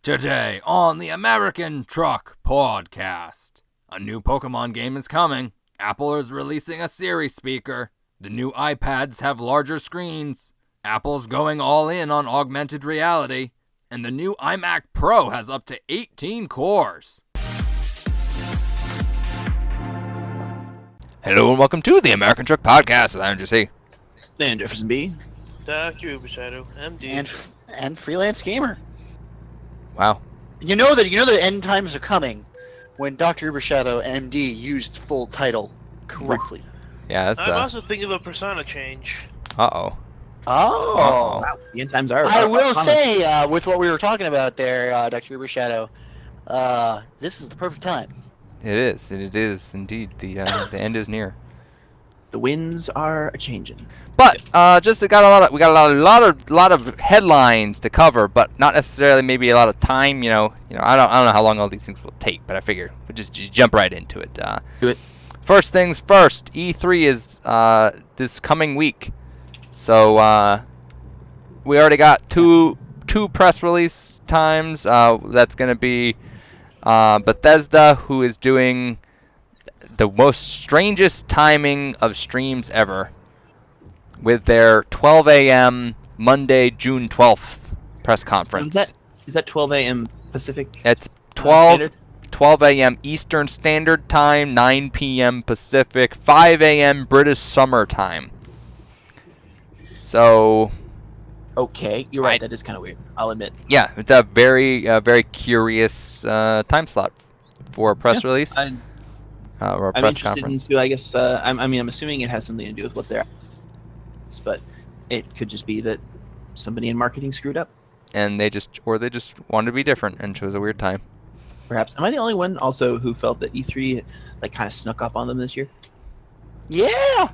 Today on the American Truck Podcast, a new Pokemon game is coming. Apple is releasing a Siri speaker. The new iPads have larger screens. Apple's going all in on augmented reality. And the new iMac Pro has up to 18 cores. Hello and welcome to the American Truck Podcast with Andrew C. And Jefferson B. Dr. Ubershadow, MD. And Freelance Gamer. Wow. You know that end times are coming when Dr. Ubershadow MD used full title correctly. Yeah, that's I'm also thinking of a persona change. Uh-oh. Oh. Wow, the end times are. I will say, with what we were talking about there, Dr. Ubershadow, this is the perfect time. It is indeed. The end is near. The winds are a changing. But we got a lot of headlines to cover, but not necessarily maybe a lot of time. I don't know how long all these things will take, but I figure we'll just jump right into it. Do it. First things first. E3 is this coming week, so we already got two press release times. That's going to be Bethesda, who is doing the most strangest timing of streams ever, with their 12 a.m. Monday, June 12th press conference. Is that 12 a.m. Pacific? It's 12 a.m. Eastern Standard Time, 9 p.m. Pacific, 5 a.m. British Summer Time. So... Okay, you're right. That is kind of weird. I'll admit. Yeah, it's a very curious time slot for a press release. Or a I'm press interested conference. into, I guess, I'm assuming it has something to do with what they're... But it could just be that somebody in marketing screwed up. And they just wanted to be different and chose a weird time. Perhaps. Am I the only one also who felt that E3 kind of snuck up on them this year? Yeah.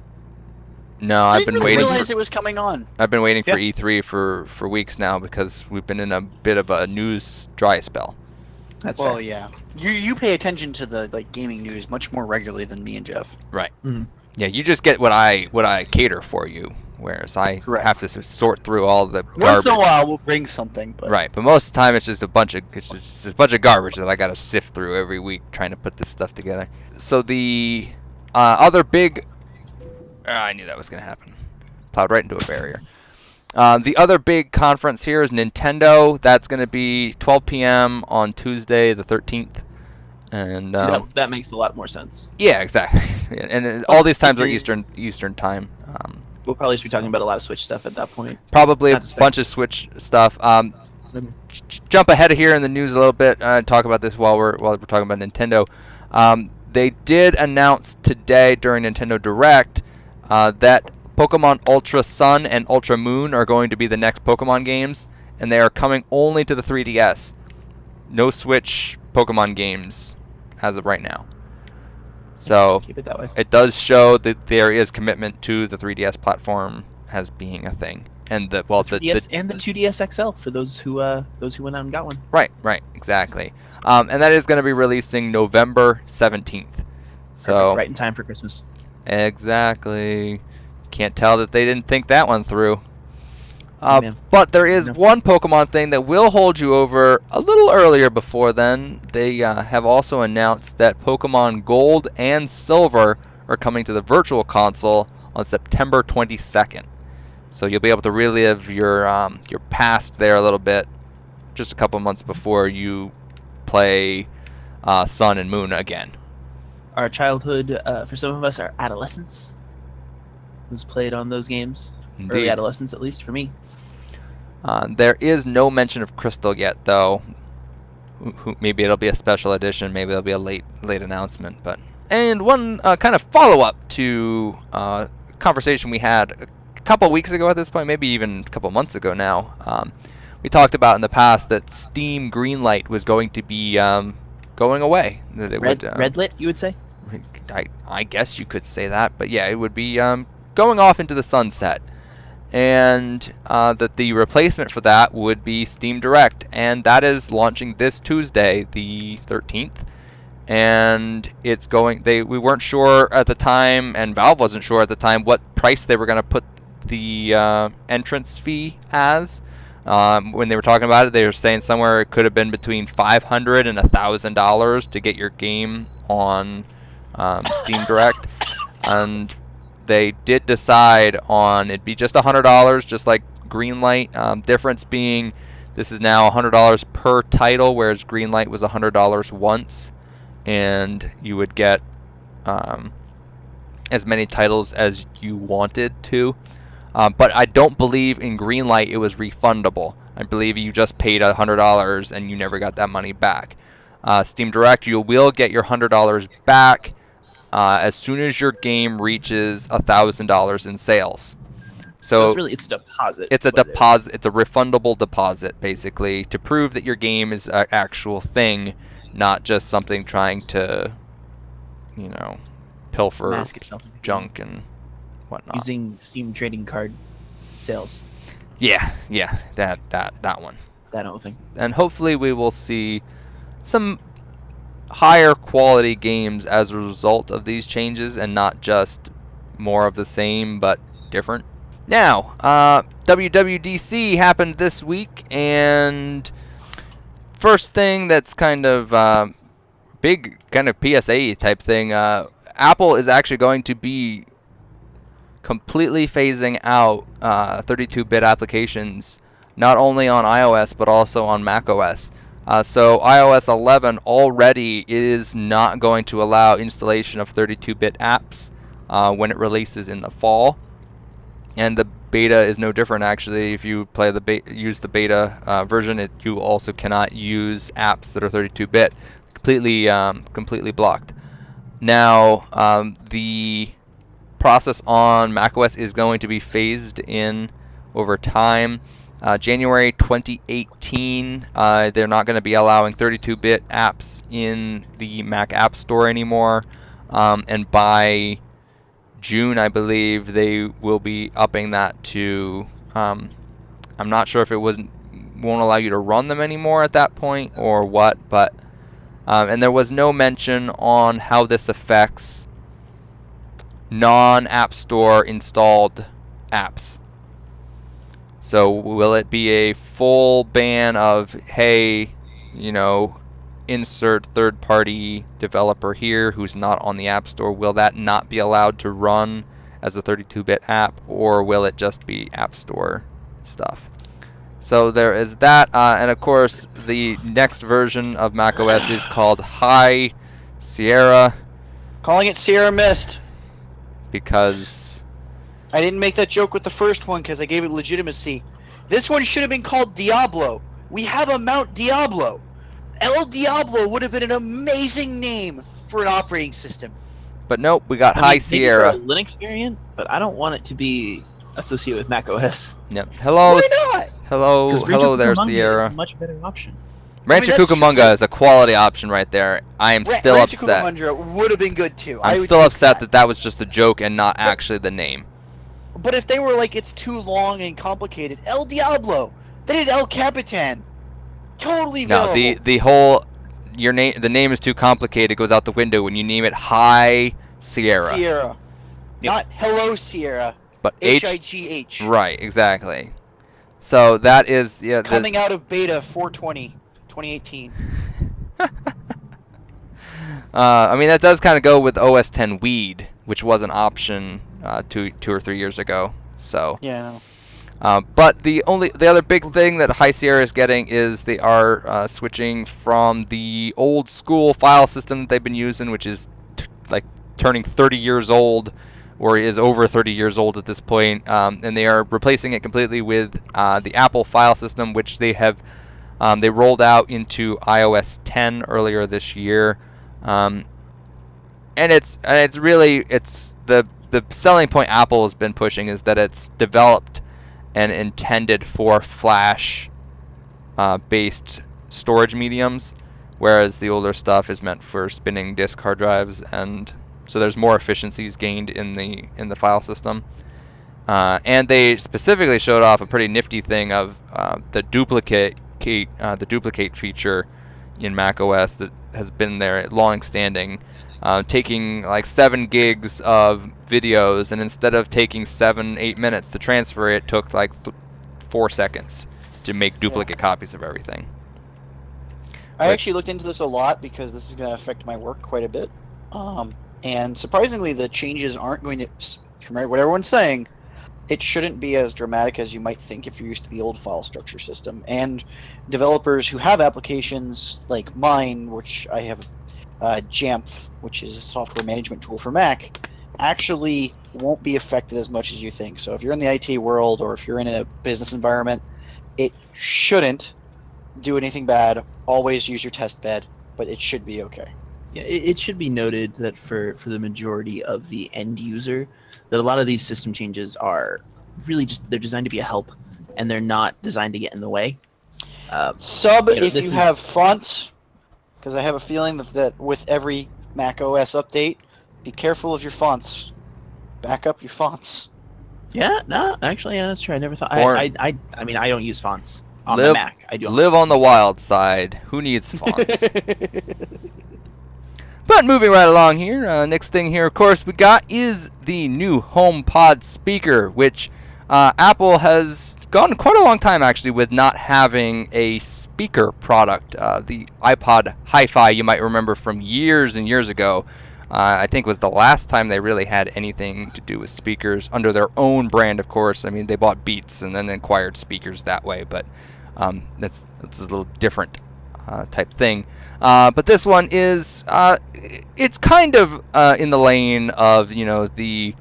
No, I've been waiting. Realize it was coming on. I've been waiting for E3 for weeks now because we've been in a bit of a news dry spell. That's well, fair. yeah. You pay attention to the gaming news much more regularly than me and Jeff. Right. Mm-hmm. Yeah, you just get what I cater for you, whereas I have to sort through all the garbage. Once in a while, we'll bring something. But... Right, but most of the time it's just a bunch of garbage that I got to sift through every week trying to put this stuff together. So the other big, I knew that was going to happen. Plowed right into a barrier. The other big conference here is Nintendo. That's going to be 12 p.m. on Tuesday the 13th. And that makes a lot more sense. Yeah, exactly. And all these times are Eastern time. We'll probably be talking about a lot of Switch stuff at that point. Probably a bunch of Switch stuff. Jump ahead of here in the news a little bit. Talk about this while we're talking about Nintendo. They did announce today during Nintendo Direct that Pokemon Ultra Sun and Ultra Moon are going to be the next Pokemon games, and they are coming only to the 3DS. No Switch Pokemon games as of right now. So keep it that way. It does show that there is commitment to the 3DS platform as being a thing, and the 3DS and the 2DS XL for those who went out and got one. Right, exactly. And that is going to be releasing November 17th. So perfect, right in time for Christmas. Exactly. Can't tell that they didn't think that one through. Man. But there is one Pokemon thing that will hold you over a little earlier before then. They have also announced that Pokemon Gold and Silver are coming to the Virtual Console on September 22nd. So you'll be able to relive your past there a little bit, just a couple months before you play Sun and Moon again. Our childhood, for some of us, our adolescence was played on those games. Indeed. Early adolescence, at least for me. There is no mention of Crystal yet, though. Maybe it'll be a special edition. Maybe it'll be a late announcement. And one kind of follow-up to conversation we had a couple weeks ago at this point, maybe even a couple months ago now. We talked about in the past that Steam Greenlight was going to be going away. That it Redlit, you would say? I guess you could say that, but yeah, it would be going off into the sunset. And that the replacement for that would be Steam Direct, and that is launching this Tuesday, the 13th. And it's going. We weren't sure at the time, and Valve wasn't sure at the time what price they were going to put the entrance fee as. When they were talking about it, they were saying somewhere it could have been between $500 and $1,000 to get your game on Steam Direct, and they did decide on it'd be just $100, just like Greenlight. Difference being, this is now $100 per title, whereas Greenlight was $100 once, and you would get as many titles as you wanted to. But I don't believe in Greenlight it was refundable. I believe you just paid $100 and you never got that money back. Steam Direct, you will get your $100 back as soon as your game reaches $1,000 in sales. So it's a deposit. It's a deposit. It's a refundable deposit, basically, to prove that your game is an actual thing, not just something trying to, pilfer Mask itself as a junk and whatnot. Using Steam trading card sales. Yeah, that one. That whole thing. And hopefully we will see some higher quality games as a result of these changes, and not just more of the same but different. Now, WWDC happened this week, and first thing that's kind of big, kind of PSA type thing, Apple is actually going to be completely phasing out 32-bit applications, not only on iOS but also on macOS. So iOS 11 already is not going to allow installation of 32-bit apps when it releases in the fall, and the beta is no different. Actually, if you play use the beta version, you also cannot use apps that are 32-bit. Completely blocked. Now, the process on macOS is going to be phased in over time. January 2018, they're not going to be allowing 32-bit apps in the Mac App Store anymore, and by June, I believe, they will be upping that to, I'm not sure if it won't allow you to run them anymore at that point or what, but and there was no mention on how this affects non-App Store installed apps. So will it be a full ban of, hey, insert third-party developer here who's not on the App Store? Will that not be allowed to run as a 32-bit app, or will it just be App Store stuff? So there is that, and of course the next version of macOS is called High Sierra. Calling it Sierra Mist. Because I didn't make that joke with the first one because I gave it legitimacy. This one should have been called Diablo. We have a Mount Diablo. El Diablo would have been an amazing name for an operating system. But nope, we got High Sierra. Maybe for a Linux variant, but I don't want it to be associated with Mac OS. Yep. Hello. Why not? Hello there, Sierra. Much better option. Rancho that's Cucamonga is a quality option right there. I am still Rancho upset. Cucamonga would have been good too. I'm still upset that was just a joke and not actually the name. But if they were like, it's too long and complicated, El Diablo, they did El Capitan, totally available. No, the whole the name is too complicated. Goes out the window when you name it High Sierra. Sierra, not Hello Sierra, but HIGH. Right, exactly. So that is coming out of beta 4/20, 2018. I mean, that does kind of go with OS 10 Weed, which was an option 2 or 3 years ago. So yeah. But the other big thing that High Sierra is getting is they are switching from the old school file system that they've been using, which is like turning 30 years old, or is over 30 years old at this point, and they are replacing it completely with the Apple file system, which they have they rolled out into iOS 10 earlier this year, and it's the selling point Apple has been pushing is that it's developed and intended for Flash based storage mediums, whereas the older stuff is meant for spinning disk hard drives, and so there's more efficiencies gained in the file system. And they specifically showed off a pretty nifty thing of the duplicate feature in macOS that has been there long standing, taking like 7 gigs of videos, and instead of taking 7-8 minutes to transfer it, took like 4 seconds. to make duplicate copies of everything. I actually looked into this a lot because this is going to affect my work quite a bit. And surprisingly, the changes aren't going to, from what everyone's saying, it shouldn't be as dramatic as you might think if you're used to the old file structure system. And developers who have applications like mine, which I have Jamf, which is a software management tool for Mac, actually won't be affected as much as you think. So if you're in the IT world or if you're in a business environment, it shouldn't do anything bad. Always use your test bed, but it should be okay. Yeah, it should be noted that for the majority of the end user, that a lot of these system changes are really just, they're designed to be a help, and they're not designed to get in the way. If you have fonts, because I have a feeling that with every Mac OS update, be careful of your fonts. Back up your fonts. Yeah, no, actually, yeah, that's true. I never thought. Or- I mean, I don't use fonts on the Mac. I do. Live on the wild side. Who needs fonts? But moving right along here, next thing here, of course, we got is the new HomePod speaker, which Apple has gone quite a long time, actually, with not having a speaker product. The iPod Hi-Fi, you might remember from years and years ago, I think was the last time they really had anything to do with speakers under their own brand, of course. I mean, they bought Beats and then acquired speakers that way, but that's a little different type thing. But this one is, it's kind of in the lane of, the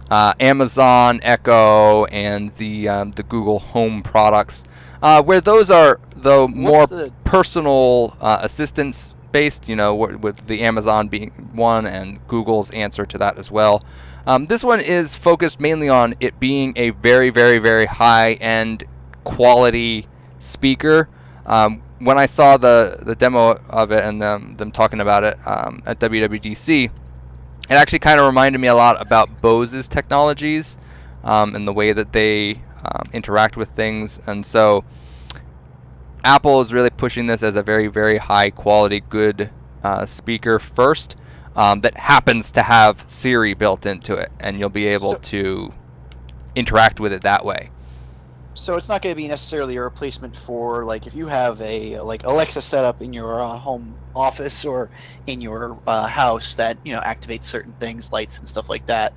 Amazon Echo and the Google Home products, where those are, though, more personal assistance based, with the Amazon being one and Google's answer to that as well. This one is focused mainly on it being a very, very, very high-end quality speaker. When I saw the demo of it and them talking about it at WWDC, it actually kind of reminded me a lot about Bose's technologies and the way that they interact with things. And so Apple is really pushing this as a very, very high quality, good speaker first that happens to have Siri built into it, and you'll be able to interact with it that way. So it's not going to be necessarily a replacement for, like, if you have a Alexa set up in your home office or in your house that activates certain things, lights and stuff like that.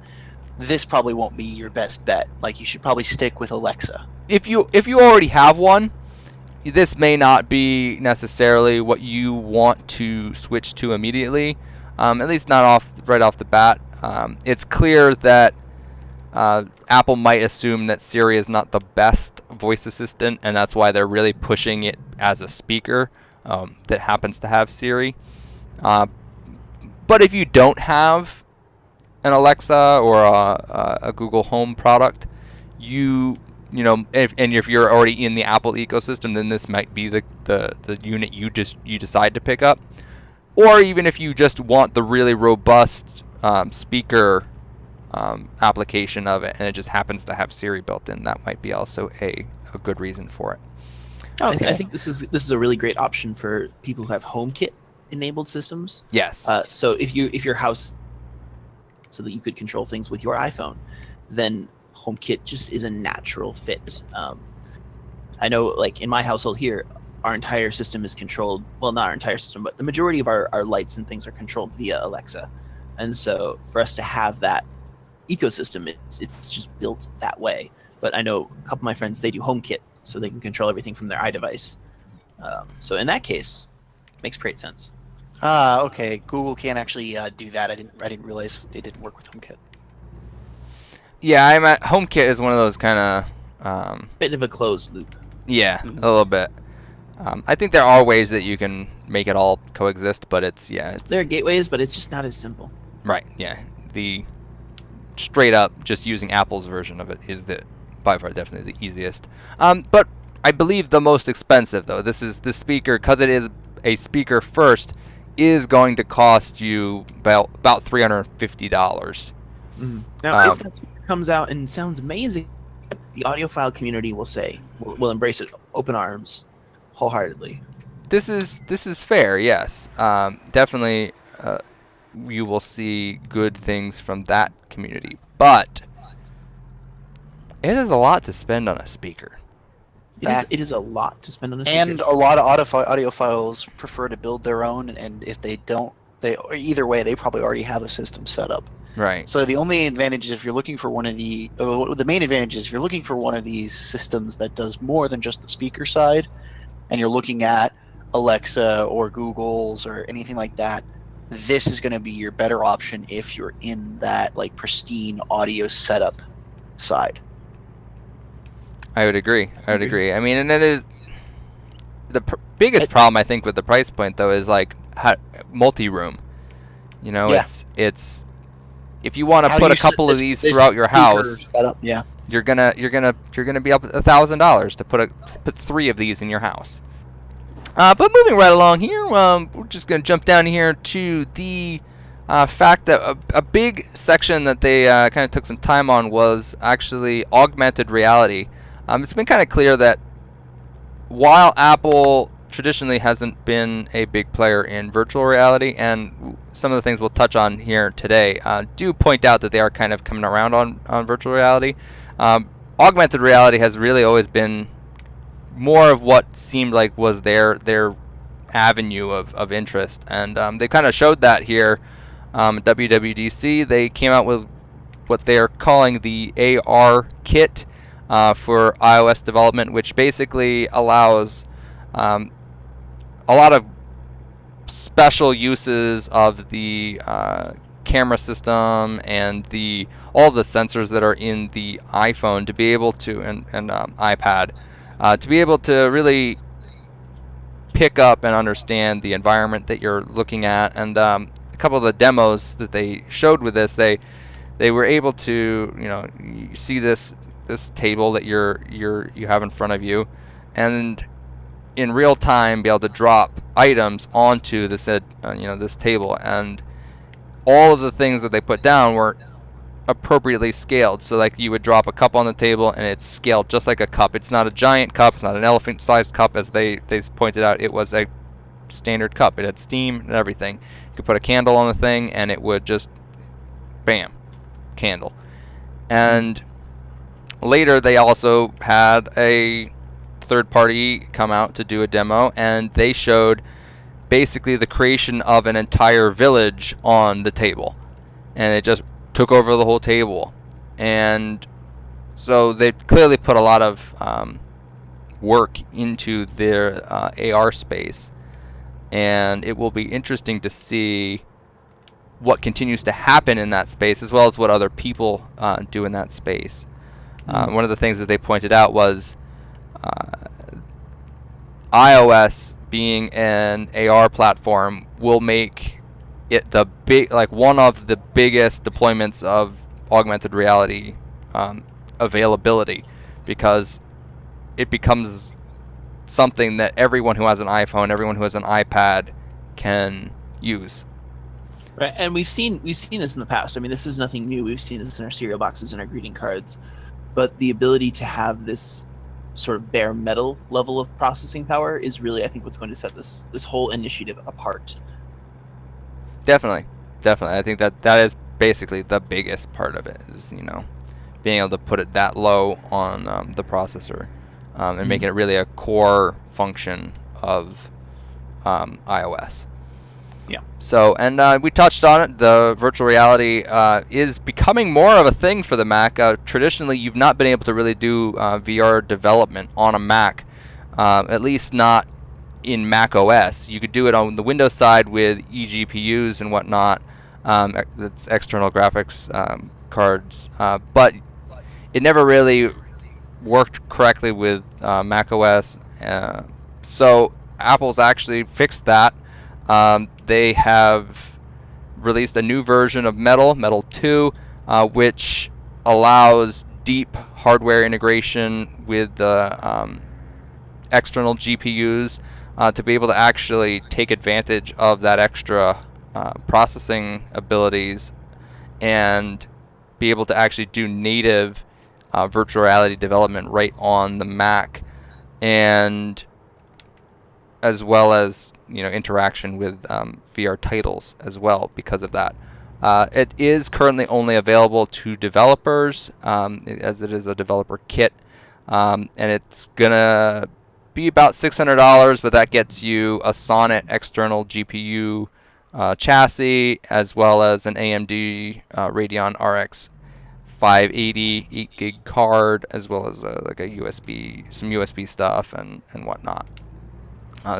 This probably won't be your best bet. Like, you should probably stick with Alexa. If you already have one, this may not be necessarily what you want to switch to immediately. At least not right off the bat. It's clear that Apple might assume that Siri is not the best voice assistant, and that's why they're really pushing it as a speaker that happens to have Siri. But if you don't have an Alexa or a Google Home product, if you're already in the Apple ecosystem, then this might be the unit you decide to pick up. Or even if you just want the really robust speaker application of it, and it just happens to have Siri built in, that might be also a good reason for it. Okay. I think this is a really great option for people who have HomeKit enabled systems. Yes. So if your house, so that you could control things with your iPhone, then HomeKit just is a natural fit. I know, like, in my household here, our entire system is controlled. Well, not our entire system, but the majority of our lights and things are controlled via Alexa. And so for us to have that ecosystem, it's just built that way. But I know a couple of my friends, they do HomeKit, so they can control everything from their iDevice. So in that case, makes great sense. Okay. Google can't actually do that. I didn't realize it didn't work with HomeKit. Yeah, HomeKit is one of those kind of Bit of a closed loop. Yeah, a little bit. I think there are ways that you can make it all coexist, but it's there are gateways, but it's just not as simple. Right. Yeah. The straight up just using Apple's version of it is by far definitely the easiest. But I believe the most expensive, though. This speaker, because it is a speaker first, is going to cost you about $350. Mm-hmm. Now, if that speaker comes out and sounds amazing, the audiophile community will embrace it open arms, wholeheartedly. This is fair, yes. Definitely, you will see good things from that community, but it is a lot to spend on a speaker. It is a lot to spend on a speaker. And a lot of audiophiles prefer to build their own, and if they don't, either way, they probably already have a system set up. Right. So the only advantage is if you're looking for the main advantage is if you're looking for one of these systems that does more than just the speaker side, and you're looking at Alexa or Google's or anything like that, this is going to be your better option if you're in that like pristine audio setup side. I would agree. I mean, and it is the biggest problem I think with the price point though is like multi-room. You know, Yeah. it's if you want to How do put a you set couple of this these throughout your speaker house, setup? Yeah. you're gonna be up $1,000 to put 3 of these in your house. But moving right along here, we're just gonna jump down here to the fact that a big section that they kind of took some time on was actually augmented reality. It's been kind of clear that while Apple traditionally hasn't been a big player in virtual reality, and some of the things we'll touch on here today do point out that they are kind of coming around on virtual reality. Augmented reality has really always been more of what seemed like was their avenue of interest, and they kind of showed that here at WWDC. They came out with what they are calling the AR kit for iOS development, which basically allows a lot of special uses of the camera system and all the sensors that are in the iPhone to be able to and iPad to be able to really pick up and understand the environment that you're looking at. And a couple of the demos that they showed with this, they were able to, you see this table that you have in front of you, and in real time be able to drop items onto this this table, and all of the things that they put down were appropriately scaled. So like you would drop a cup on the table and it's scaled just like a cup. It's not a giant cup, it's not an elephant sized cup as they pointed out. It was a standard cup. It had steam and everything. You could put a candle on the thing and it would just bam, candle. And later they also had a third party come out to do a demo, and they showed basically the creation of an entire village on the table, and it just took over the whole table. And so they clearly put a lot of work into their AR space, and it will be interesting to see what continues to happen in that space, as well as what other people do in that space. One of the things that they pointed out was iOS being an AR platform will make it one of the biggest deployments of augmented reality availability, because it becomes something that everyone who has an iPhone, everyone who has an iPad can use. Right, and we've seen this in the past. I mean, this is nothing new. We've seen this in our cereal boxes and our greeting cards, but the ability to have this sort of bare metal level of processing power is really, I think, what's going to set this whole initiative apart. Definitely. I think that is basically the biggest part of it, is being able to put it that low on the processor, and making it really a core function of iOS. Yeah. So, and we touched on it. The virtual reality is becoming more of a thing for the Mac. Traditionally, you've not been able to really do VR development on a Mac, at least not in Mac OS. You could do it on the Windows side with eGPUs and whatnot. That's external graphics cards, but it never really worked correctly with Mac OS. So Apple's actually fixed that. They have released a new version of Metal 2, which allows deep hardware integration with the external GPUs to be able to actually take advantage of that extra processing abilities and be able to actually do native virtual reality development right on the Mac, and as well as interaction with VR titles as well because of that. It is currently only available to developers, as it is a developer kit. and it's gonna be about $600, but that gets you a Sonnet external GPU chassis, as well as an AMD Radeon RX 580 8 gig card, as well as like a USB, some USB stuff and whatnot.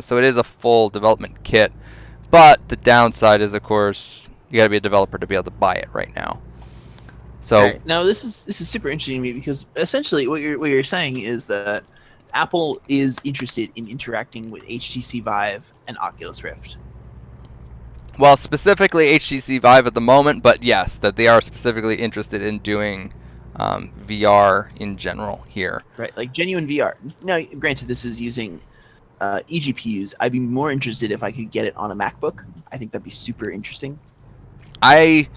So it is a full development kit, but the downside is, of course, you got to be a developer to be able to buy it right now. So right. Now this is super interesting to me, because essentially what you're saying is that Apple is interested in interacting with HTC Vive and Oculus Rift. well, specifically HTC Vive at the moment, but yes, that they are specifically interested in doing VR in general here. Right, like genuine VR. Now, granted, this is using eGPUs. I'd be more interested if I could get it on a MacBook. I think that'd be super interesting. I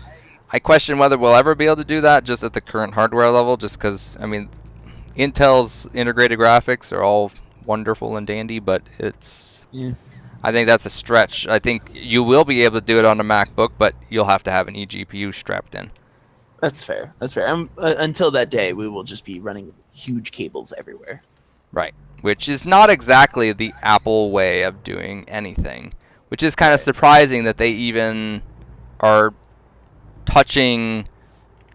question whether we'll ever be able to do that just at the current hardware level, just because, I mean, Intel's integrated graphics are all wonderful and dandy, but it's... Yeah. I think that's a stretch. I think you will be able to do it on a MacBook, but you'll have to have an eGPU strapped in. That's fair. That's fair. Until that day, we will just be running huge cables everywhere. Right. Which is not exactly the Apple way of doing anything. Which is kind of surprising that they even are touching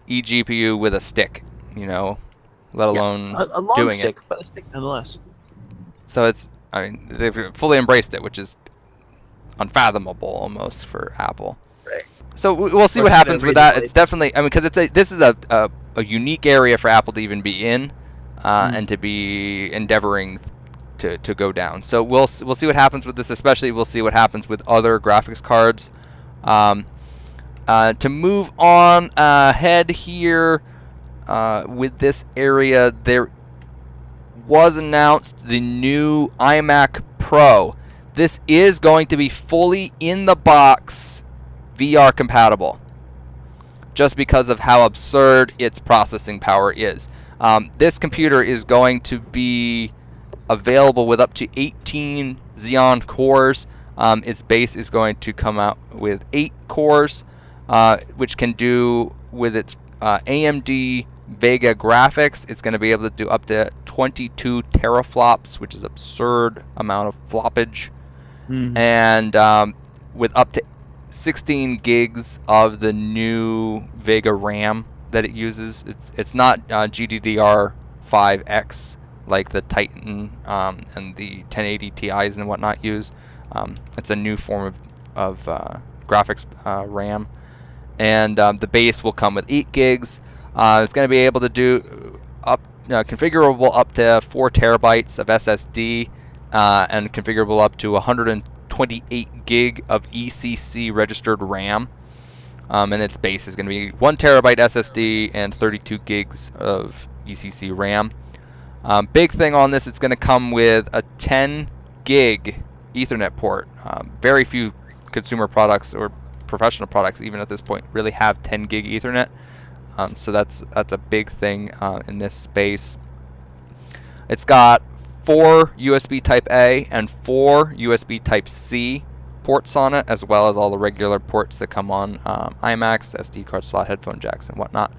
eGPU with a stick, you know, let alone a long doing stick, it. but a stick nonetheless. So it's, I mean, they've fully embraced it, which is unfathomable almost for Apple. Right. So we'll see what happens with that. It's definitely, I mean, because this is a unique area for Apple to even be in, and to be endeavoring to go down. So we'll see what happens with this. Especially we'll see what happens with other graphics cards. To move on ahead here with this area, there was announced the new iMac Pro. This is going to be fully in the box VR compatible, just because of how absurd its processing power is. This computer is going to be available with up to 18 Xeon cores. Its base is going to come out with 8 cores, which can do with its AMD Vega graphics. It's going to be able to do up to 22 teraflops, which is absurd amount of floppage, and with up to 16 gigs of the new Vega RAM that it uses. It's not GDDR5X like the Titan and the 1080 Ti's and whatnot use. It's a new form of graphics RAM, and the base will come with 8 gigs. It's going to be able to do configurable up to 4 terabytes of SSD, and configurable up to 128 gig of ECC registered RAM. And its base is going to be 1 terabyte SSD and 32 gigs of ECC RAM. Big thing on this, it's going to come with a 10 gig Ethernet port. Very few consumer products or professional products, even at this point, really have 10 gig Ethernet. So that's a big thing in this space. It's got 4 USB Type A and 4 USB Type C ports on it, as well as all the regular ports that come on iMacs, SD card slot, headphone jacks, and whatnot.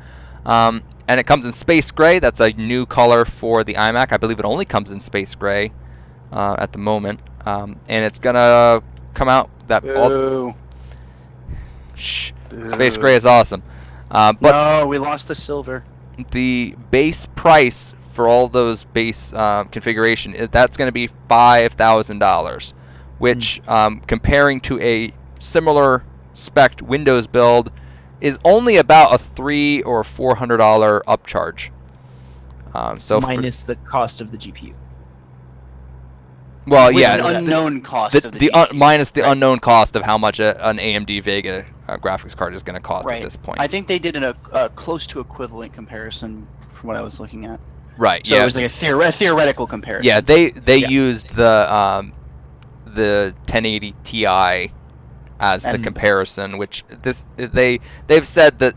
And it comes in space gray. That's a new color for the iMac. I believe it only comes in space gray at the moment. And it's gonna come out that space gray is awesome. But no, we lost the silver. The base price for all those base configuration, that's going to be $5,000, which comparing to a similar spec Windows build is only about a $300 or $400 upcharge. So minus the cost of the GPU. Well, With yeah, an unknown cost of the GPU. Minus the unknown cost of how much an AMD Vega graphics card is going to cost at this point. I think they did a close to equivalent comparison from what I was looking at. Right. So it was like a theoretical comparison. Yeah, they used the 1080 Ti as the comparison, which they've said that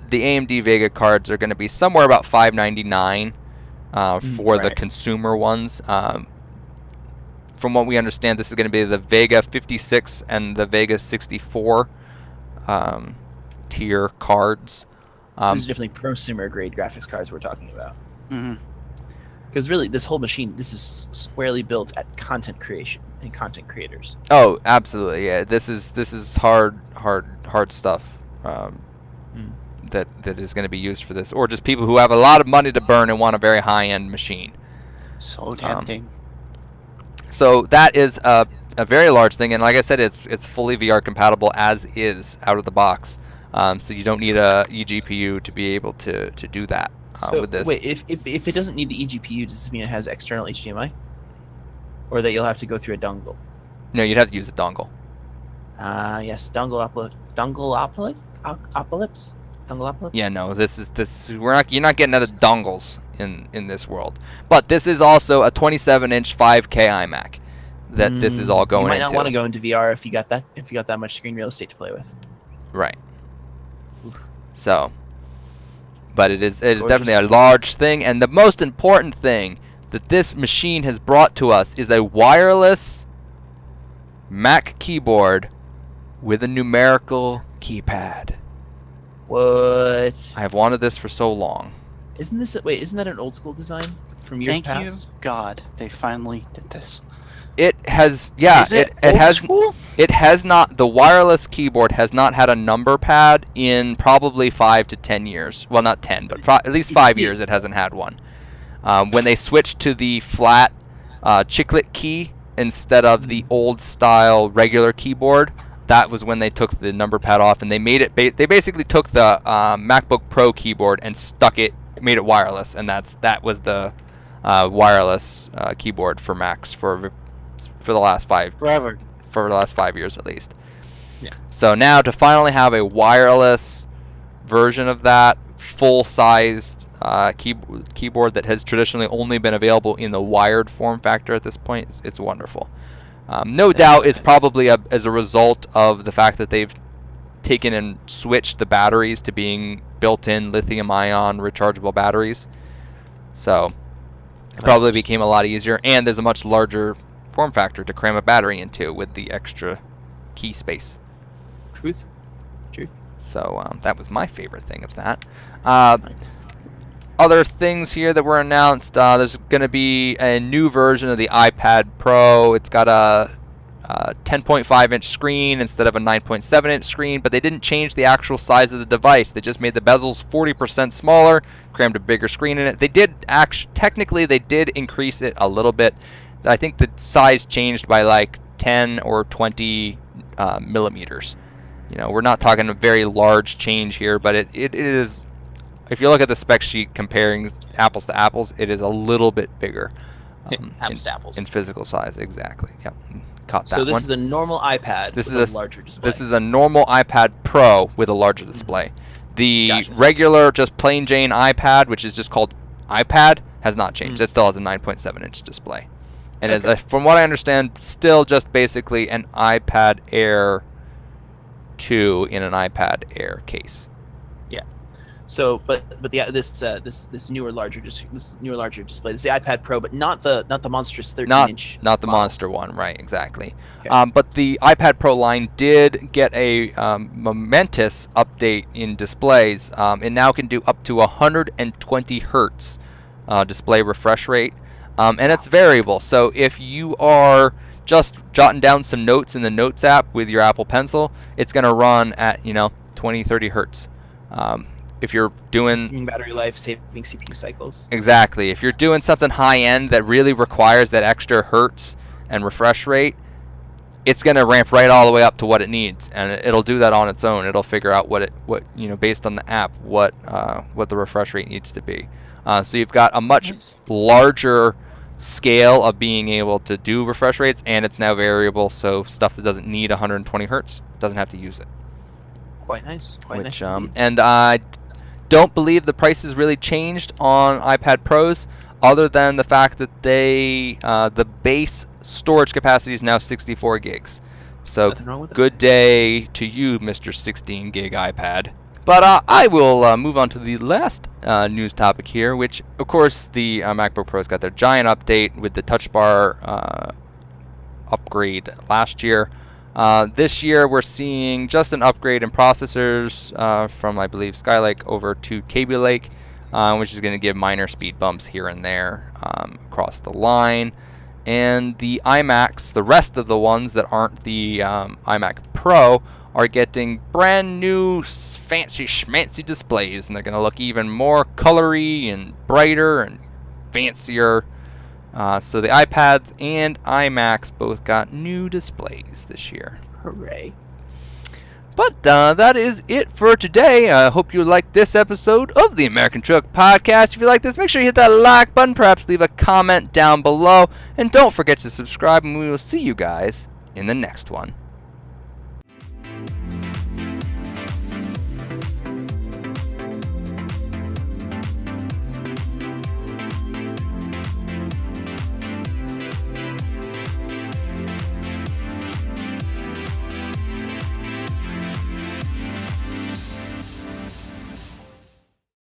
the AMD Vega cards are going to be somewhere about $599 for the consumer ones. From what we understand, this is going to be the Vega 56 and the Vega 64 tier cards. So these are definitely prosumer grade graphics cards we're talking about. Because really, this whole machine, this is squarely built at content creation and content creators. Oh, absolutely. Yeah, this is hard stuff. That is going to be used for this, or just people who have a lot of money to burn and want a very high-end machine. So tempting. So that is a very large thing, and like I said, it's fully VR compatible as is out of the box. So you don't need a eGPU to be able to do that with this. Wait, if it doesn't need the eGPU, does this mean it has external HDMI, or that you'll have to go through a dongle? No, you'd have to use a dongle. Yes, dongleopolis. Yeah, no, you're not getting out of dongles in this world. But this is also a 27-inch 5K iMac that this is all going into. You might not into. want to go into VR if you got that much screen real estate to play with. Right. So, but it is definitely a large thing, and the most important thing that this machine has brought to us is a wireless Mac keyboard with a numerical keypad. What? I have wanted this for so long. Isn't that an old school design from years Thank past? you, God, they finally did this. It has, yeah, Is it it old has. school? It has not. The wireless keyboard has not had a number pad in probably 5 to 10 years. Well, not 10, but at least 5 years. It hasn't had one. When they switched to the flat chiclet key instead of the old style regular keyboard, that was when they took the number pad off, and they made it. They basically took the MacBook Pro keyboard and made it wireless, and that was the wireless keyboard for Macs for the last 5 years at least. Yeah. So now to finally have a wireless version of that full-sized keyboard that has traditionally only been available in the wired form factor at this point, it's wonderful. No doubt it's probably as a result of the fact that they've taken and switched the batteries to being built-in lithium-ion rechargeable batteries. So it probably became a lot easier, and there's a much larger form factor to cram a battery into with the extra key space. Truth. So that was my favorite thing of that. Nice. Other things here that were announced, there's going to be a new version of the iPad Pro. It's got a 10.5-inch screen instead of a 9.7-inch screen, but they didn't change the actual size of the device. They just made the bezels 40% smaller, crammed a bigger screen in it. They did technically they did increase it a little bit. I think the size changed by like 10 or 20 millimeters. You know, we're not talking a very large change here, but it is. If you look at the spec sheet comparing apples to apples, it is a little bit bigger. Apples to apples. In physical size, exactly. Yep, caught that So this one. is a normal iPad with a larger display. This is a normal iPad Pro with a larger display. The Gotcha. regular, just plain Jane iPad, which is just called iPad, has not changed. It still has a 9.7-inch display. And from what I understand, still just basically an iPad Air 2 in an iPad Air case. So, but this newer larger display. This is the iPad Pro, but not the monstrous 13-inch. Not the model. monster one, right? Exactly. Okay. But the iPad Pro line did get a momentous update in displays. It now can do up to 120 hertz display refresh rate, and it's variable. So if you are just jotting down some notes in the Notes app with your Apple Pencil, it's going to run at 20-30 hertz. If you're doing battery life, saving CPU cycles. Exactly. If you're doing something high end that really requires that extra hertz and refresh rate, it's going to ramp right all the way up to what it needs, and it'll do that on its own. It'll figure out based on the app what the refresh rate needs to be. So you've got a much larger scale of being able to do refresh rates, and it's now variable. So stuff that doesn't need 120 hertz doesn't have to use it. Quite nice. And I don't believe the prices really changed on iPad Pros, other than the fact that the base storage capacity is now 64 gigs. So Nothing wrong with that. Good day to you, Mr. 16 gig iPad. But I will move on to the last news topic here, which of course the MacBook Pro's got their giant update with the Touch Bar upgrade last year. This year we're seeing just an upgrade in processors from, I believe, Skylake over to Kaby Lake. which is going to give minor speed bumps here and there across the line. And the iMacs, the rest of the ones that aren't the iMac Pro, are getting brand new fancy schmancy displays, and they're going to look even more colory and brighter and fancier. So the iPads and iMacs both got new displays this year. Hooray. But that is it for today. I hope you liked this episode of the American Truck Podcast. If you like this, make sure you hit that like button. Perhaps leave a comment down below. And don't forget to subscribe, and we will see you guys in the next one.